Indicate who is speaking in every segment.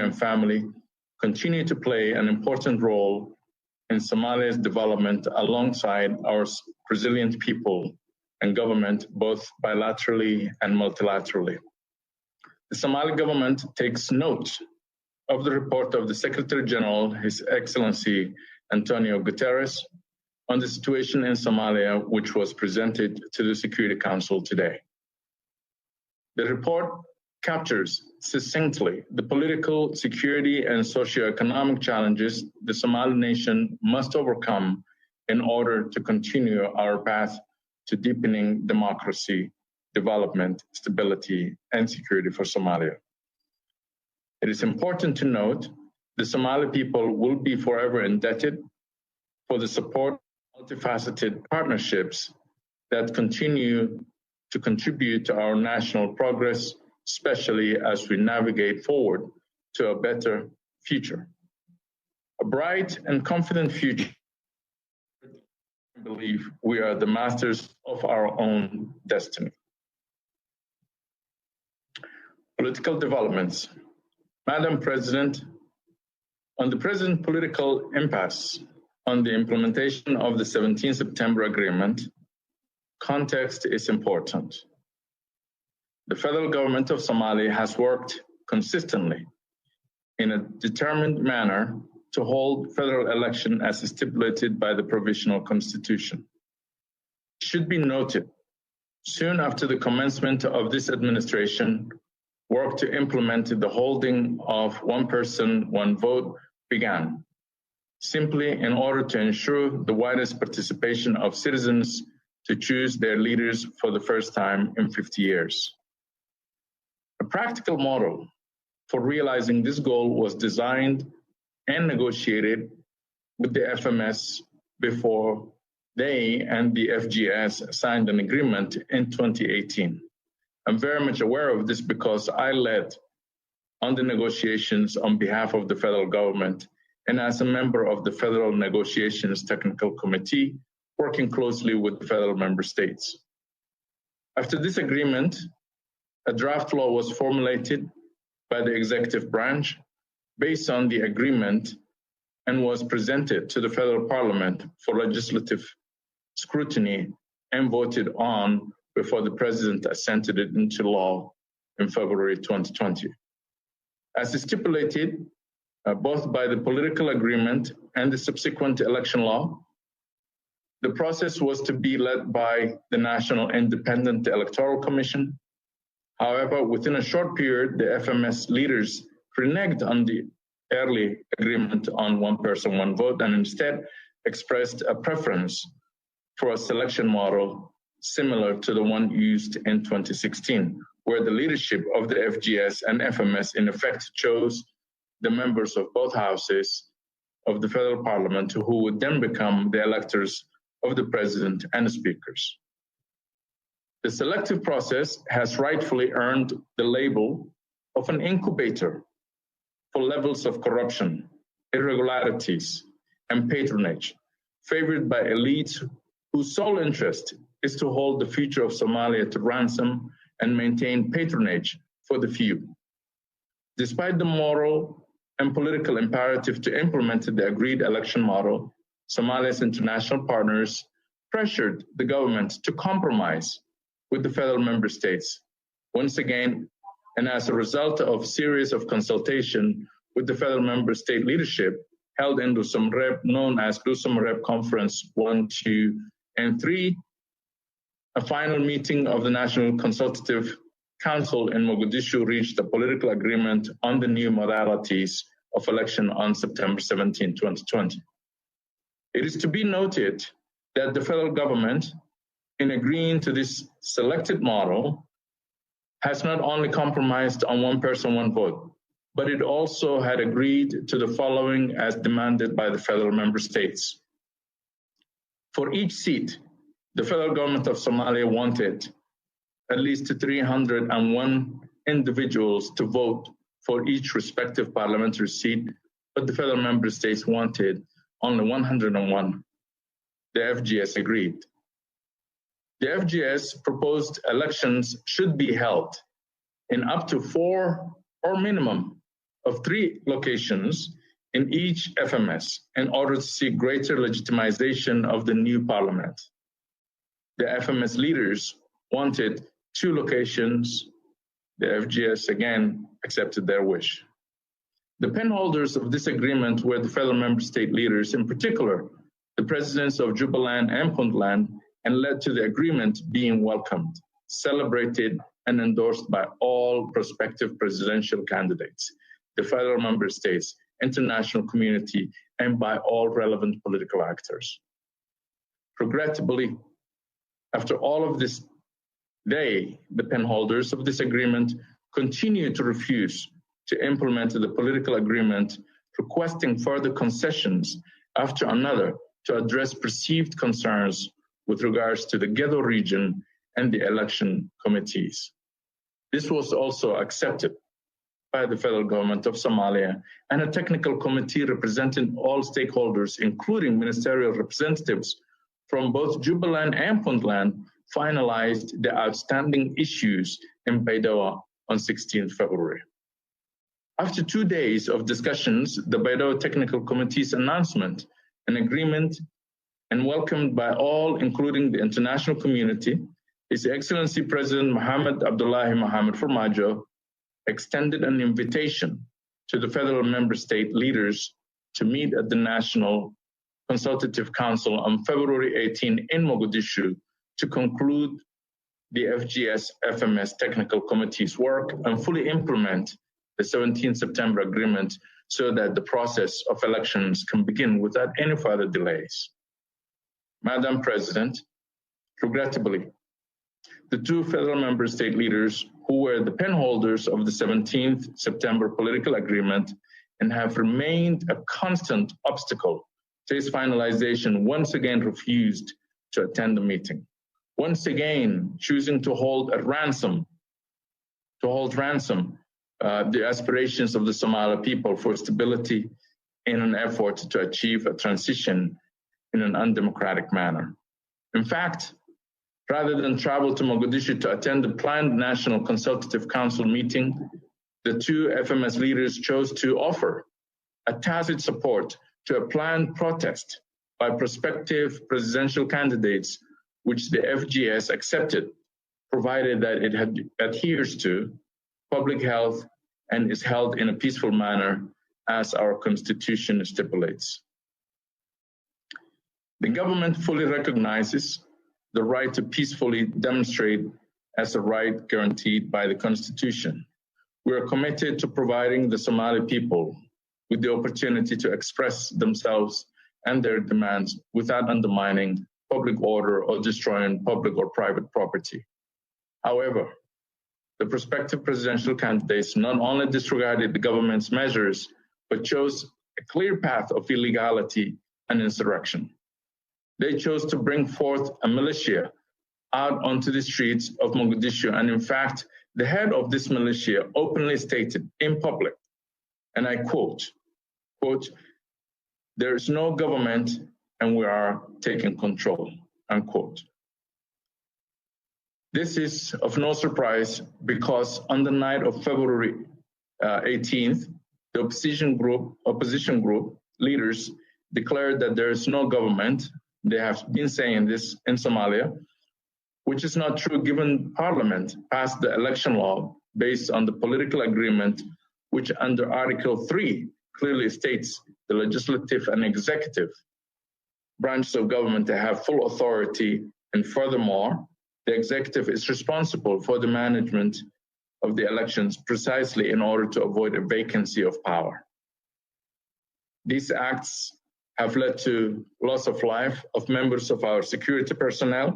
Speaker 1: and family continue to play an important role in Somalia's development alongside our resilient people and government, both bilaterally and multilaterally. The Somali government takes note of the report of the Secretary General, His Excellency Antonio Guterres, on the situation in Somalia, which was presented to the Security Council today. The report captures succinctly the political, security, and socioeconomic challenges the Somali nation must overcome in order to continue our path to deepening democracy, development, stability, and security for Somalia. It is important to note the Somali people will be forever indebted for the support of multifaceted partnerships that continue to contribute to our national progress, especially as we navigate forward to a better future. A bright and confident future. I believe we are the masters of our own destiny. Political developments. Madam President, on the present political impasse on the implementation of the 17 September Agreement, context is important. The federal government of Somalia has worked consistently in a determined manner to hold federal election as stipulated by the Provisional Constitution. It should be noted, soon after the commencement of this administration, work to implement the holding of one person, one vote began, simply in order to ensure the widest participation of citizens to choose their leaders for the first time in 50 years. A practical model for realizing this goal was designed and negotiated with the FMS before they and the FGS signed an agreement in 2018. I'm very much aware of this because I led on the negotiations on behalf of the federal government and as a member of the Federal Negotiations Technical Committee, working closely with the federal member states. After this agreement, a draft law was formulated by the executive branch based on the agreement and was presented to the federal parliament for legislative scrutiny and voted on before the president assented it into law in February 2020. As stipulated, both by the political agreement and the subsequent election law, the process was to be led by the National Independent Electoral Commission. However, within a short period, the FMS leaders reneged on the early agreement on one person, one vote, and instead expressed a preference for a selection model similar to the one used in 2016, where the leadership of the FGS and FMS in effect chose the members of both houses of the federal parliament who would then become the electors of the president and the speakers. The selective process has rightfully earned the label of an incubator for levels of corruption, irregularities, and patronage, favored by elites whose sole interest is to hold the future of Somalia to ransom and maintain patronage for the few. Despite the moral and political imperative to implement the agreed election model, Somalia's international partners pressured the government to compromise with the federal member states. Once again, and as a result of series of consultation with the federal member state leadership held in Lusum Rep, known as Lusum Rep Conference 1, 2, and 3, a final meeting of the National Consultative Council in Mogadishu reached a political agreement on the new modalities of election on September 17, 2020. It is to be noted that the federal government, in agreeing to this selected model, has not only compromised on one person, one vote, but it also had agreed to the following as demanded by the federal member states. For each seat, the federal government of Somalia wanted at least 301 individuals to vote for each respective parliamentary seat, but the federal member states wanted only 101. The FGS agreed. The FGS proposed elections should be held in up to 4 or minimum of 3 locations in each FMS in order to seek greater legitimization of the new parliament. The FMS leaders wanted 2 locations. The FGS again accepted their wish. The penholders of this agreement were the fellow member state leaders, in particular, the presidents of Jubaland and Puntland, and led to the agreement being welcomed, celebrated, and endorsed by all prospective presidential candidates, the federal member states, international community, and by all relevant political actors. Regrettably, after all of this, the penholders of this agreement, continue to refuse to implement the political agreement, requesting further concessions after another to address perceived concerns with regards to the Gedo region and the election committees. This was also accepted by the federal government of Somalia, and a technical committee representing all stakeholders, including ministerial representatives from both Jubaland and Puntland, finalized the outstanding issues in Baidoa on 16th February. After 2 days of discussions, the Baidoa Technical Committee's announcement, an agreement, and welcomed by all, including the international community, His Excellency President Mohamed Abdullahi Mohamed Farmajo extended an invitation to the federal member state leaders to meet at the National Consultative Council on February 18 in Mogadishu to conclude the FGS-FMS Technical Committee's work and fully implement the 17 September agreement so that the process of elections can begin without any further delays. Madam President, regrettably, the 2 federal member state leaders who were the penholders of the 17th September political agreement and have remained a constant obstacle to its finalization once again refused to attend the meeting, once again choosing to hold ransom the aspirations of the Somali people for stability in an effort to achieve a transition in an undemocratic manner. In fact, rather than travel to Mogadishu to attend the planned National Consultative Council meeting, the 2 FMS leaders chose to offer a tacit support to a planned protest by prospective presidential candidates, which the FGS accepted, provided that it adheres to public health and is held in a peaceful manner as our Constitution stipulates. The government fully recognizes the right to peacefully demonstrate as a right guaranteed by the Constitution. We are committed to providing the Somali people with the opportunity to express themselves and their demands without undermining public order or destroying public or private property. However, the prospective presidential candidates not only disregarded the government's measures, but chose a clear path of illegality and insurrection. They chose to bring forth a militia out onto the streets of Mogadishu, and in fact, the head of this militia openly stated in public, and I quote, "There is no government and we are taking control," unquote. This is of no surprise because on the night of February 18th, the opposition group leaders declared that there is no government. They have been saying this in Somalia, which is not true given Parliament passed the election law based on the political agreement, which under Article 3 clearly states the legislative and executive branches of government to have full authority, and furthermore, the executive is responsible for the management of the elections precisely in order to avoid a vacancy of power. These acts have led to loss of life of members of our security personnel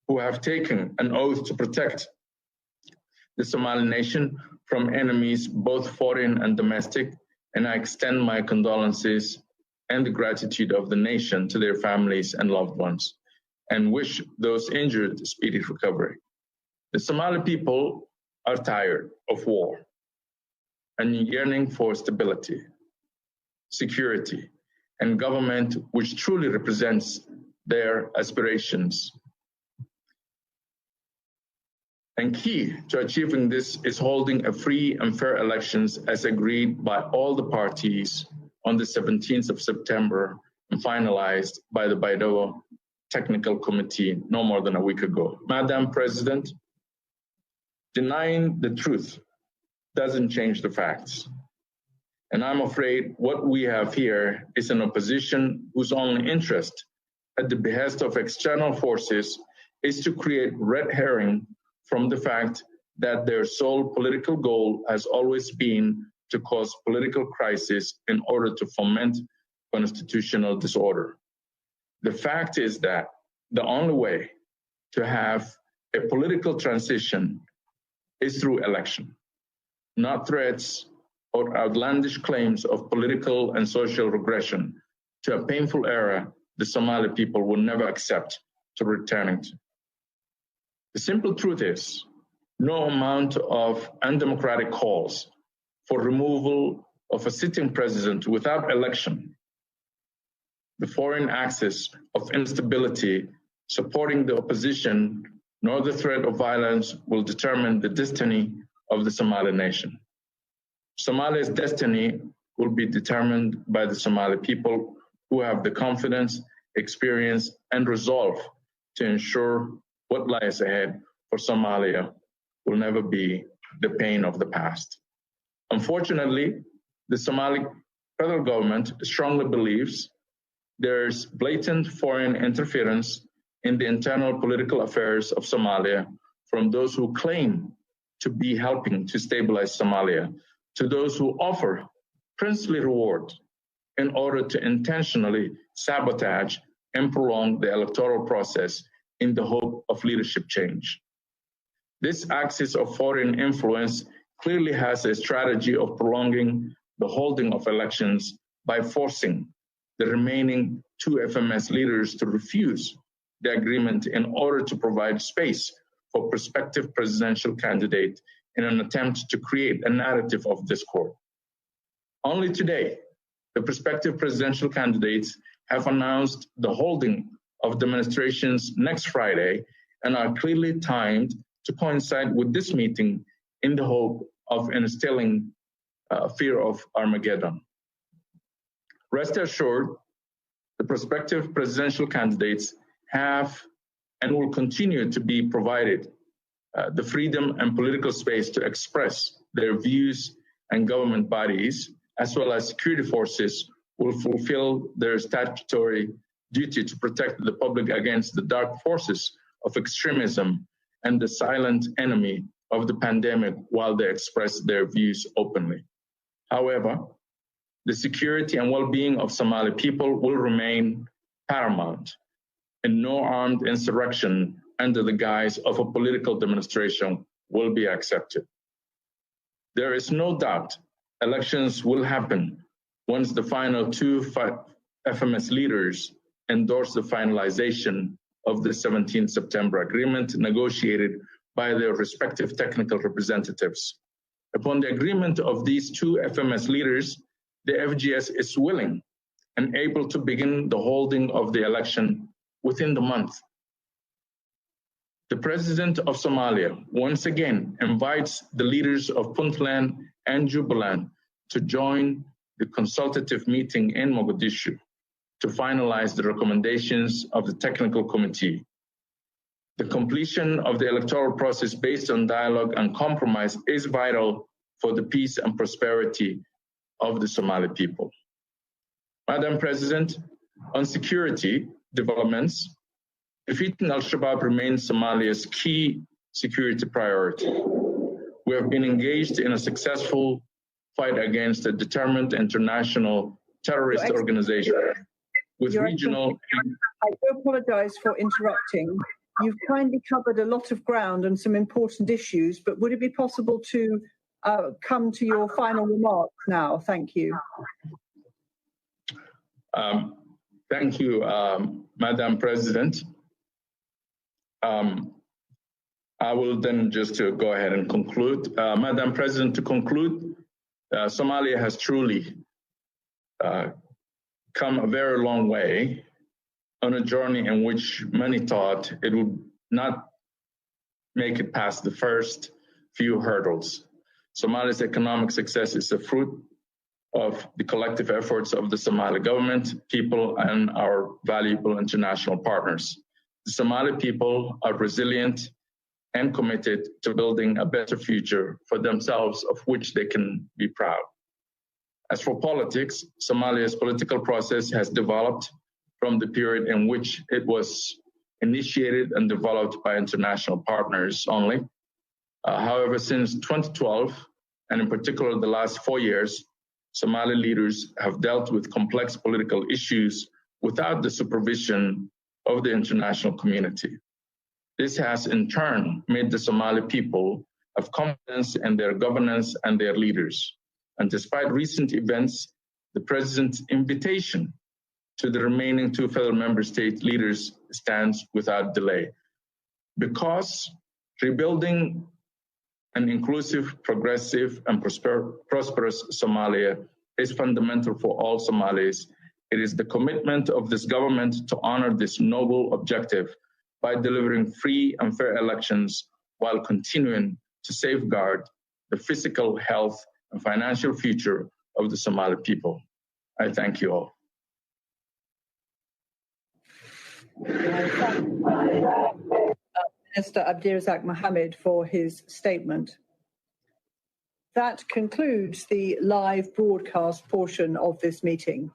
Speaker 1: who have taken an oath to protect the Somali nation from enemies, both foreign and domestic, and I extend my condolences and the gratitude of the nation to their families and loved ones, and wish those injured speedy recovery. The Somali people are tired of war and yearning for stability, security, and government which truly represents their aspirations. And key to achieving this is holding a free and fair elections as agreed by all the parties on the 17th of September and finalized by the DAAWO Technical Committee no more than a week ago. Madam President, denying the truth doesn't change the facts. And I'm afraid what we have here is an opposition whose only interest at the behest of external forces is to create red herring from the fact that their sole political goal has always been to cause political crisis in order to foment constitutional disorder. The fact is that the only way to have a political transition is through election, not threats or outlandish claims of political and social regression to a painful era the Somali people will never accept to returning to. The simple truth is, no amount of undemocratic calls for removal of a sitting president without election, the foreign axis of instability supporting the opposition, nor the threat of violence will determine the destiny of the Somali nation. Somalia's destiny will be determined by the Somali people who have the confidence, experience, and resolve to ensure what lies ahead for Somalia will never be the pain of the past. Unfortunately, the Somali federal government strongly believes there's blatant foreign interference in the internal political affairs of Somalia from those who claim to be helping to stabilize Somalia to those who offer princely reward in order to intentionally sabotage and prolong the electoral process in the hope of leadership change. This axis of foreign influence clearly has a strategy of prolonging the holding of elections by forcing the remaining two FMS leaders to refuse the agreement in order to provide space for prospective presidential candidate in an attempt to create a narrative of discord. Only today, the prospective presidential candidates have announced the holding of demonstrations next Friday and are clearly timed to coincide with this meeting in the hope of instilling fear of Armageddon. Rest assured, the prospective presidential candidates have and will continue to be provided the freedom and political space to express their views, and government bodies, as well as security forces, will fulfill their statutory duty to protect the public against the dark forces of extremism and the silent enemy of the pandemic while they express their views openly. However, the security and well-being of Somali people will remain paramount, and no armed insurrection under the guise of a political demonstration will be accepted. There is no doubt elections will happen once the final two FMS leaders endorse the finalization of the 17th September agreement negotiated by their respective technical representatives. Upon the agreement of these two FMS leaders, the FGS is willing and able to begin the holding of the election within the month. The President of Somalia once again invites the leaders of Puntland and Jubaland to join the consultative meeting in Mogadishu to finalize the recommendations of the technical committee. The completion of the electoral process based on dialogue and compromise is vital for the peace and prosperity of the Somali people. Madam President, on security developments, defeating Al-Shabaab remains Somalia's key security priority. We have been engaged in a successful fight against a determined international terrorist organization with regional...
Speaker 2: I do apologize for interrupting. You've kindly covered a lot of ground and some important issues, but would it be possible to come to your final remarks now? Thank you.
Speaker 1: Thank you, Madam President. I will then just go ahead and conclude. Madam President, to conclude, Somalia has truly come a very long way on a journey in which many thought it would not make it past the first few hurdles. Somalia's economic success is a fruit of the collective efforts of the Somali government, people, and our valuable international partners. The Somali people are resilient and committed to building a better future for themselves, of which they can be proud. As for politics, Somalia's political process has developed from the period in which it was initiated and developed by international partners only. However, since 2012, and in particular the last 4 years, Somali leaders have dealt with complex political issues without the supervision of the international community. This has in turn made the Somali people have confidence in their governance and their leaders. And despite recent events, the President's invitation to the remaining 2 federal member state leaders stands without delay. Because rebuilding an inclusive, progressive, and prosperous Somalia is fundamental for all Somalis, it is the commitment of this government to honor this noble objective by delivering free and fair elections while continuing to safeguard the physical, health, and financial future of the Somali people. I thank you all.
Speaker 2: Minister Abdirazak Mohammed for his statement. That concludes the live broadcast portion of this meeting.